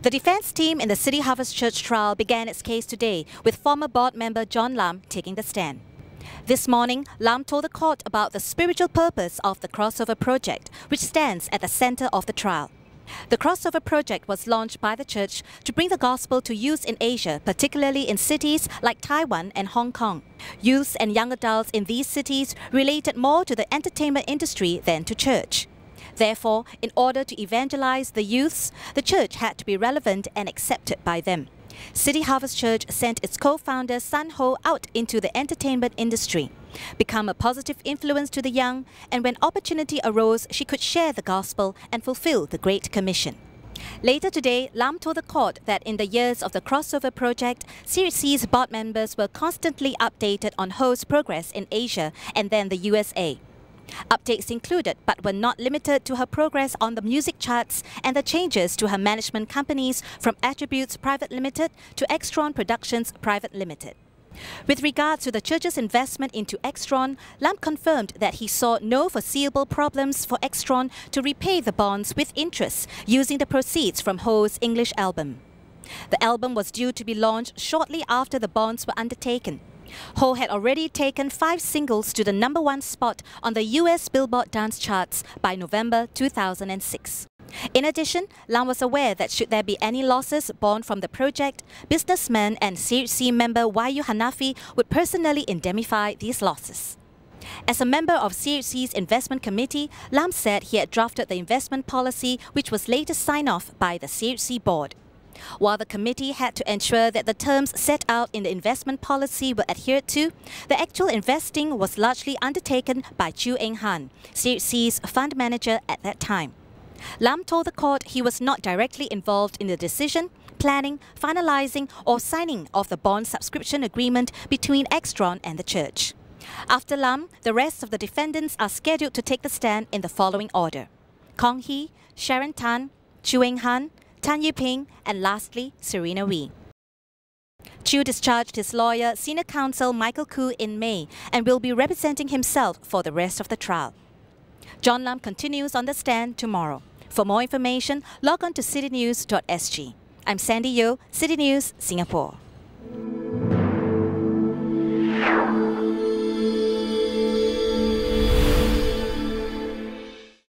The defense team in the City Harvest Church trial began its case today, with former board member John Lam taking the stand. This morning, Lam told the court about the spiritual purpose of the Crossover Project, which stands at the center of the trial. The Crossover Project was launched by the church to bring the gospel to youth in Asia, particularly in cities like Taiwan and Hong Kong. Youths and young adults in these cities related more to the entertainment industry than to church. Therefore, in order to evangelize the youths, the church had to be relevant and accepted by them. City Harvest Church sent its co-founder San Ho out into the entertainment industry, become a positive influence to the young, and when opportunity arose, she could share the gospel and fulfill the Great Commission. Later today, Lam told the court that in the years of the Crossover Project, CHC's board members were constantly updated on Ho's progress in Asia and then the USA. Updates included, but were not limited to, her progress on the music charts and the changes to her management companies from Attributes Private Limited to Extron Productions Private Limited. With regard to the church's investment into Extron, Lam confirmed that he saw no foreseeable problems for Extron to repay the bonds with interest using the proceeds from Ho's English album. The album was due to be launched shortly after the bonds were undertaken. Ho had already taken 5 singles to the #1 spot on the US Billboard dance charts by November 2006. In addition, Lam was aware that should there be any losses borne from the project, businessman and CHC member Wahyu Hanafi would personally indemnify these losses. As a member of CHC's investment committee, Lam said he had drafted the investment policy, which was later signed off by the CHC board. While the committee had to ensure that the terms set out in the investment policy were adhered to, the actual investing was largely undertaken by Chu Eng Han, CHC's fund manager at that time. Lam told the court he was not directly involved in the decision, planning, finalizing or signing of the bond subscription agreement between Extron and the church. After Lam, the rest of the defendants are scheduled to take the stand in the following order: Kong Hee, Sharon Tan, Chu Eng Han, Tan Yiping, and lastly, Serena Wee. Chu discharged his lawyer, senior counsel Michael Koo, in May and will be representing himself for the rest of the trial. John Lam continues on the stand tomorrow. For more information, log on to citynews.sg. I'm Sandy Yeo, City News, Singapore.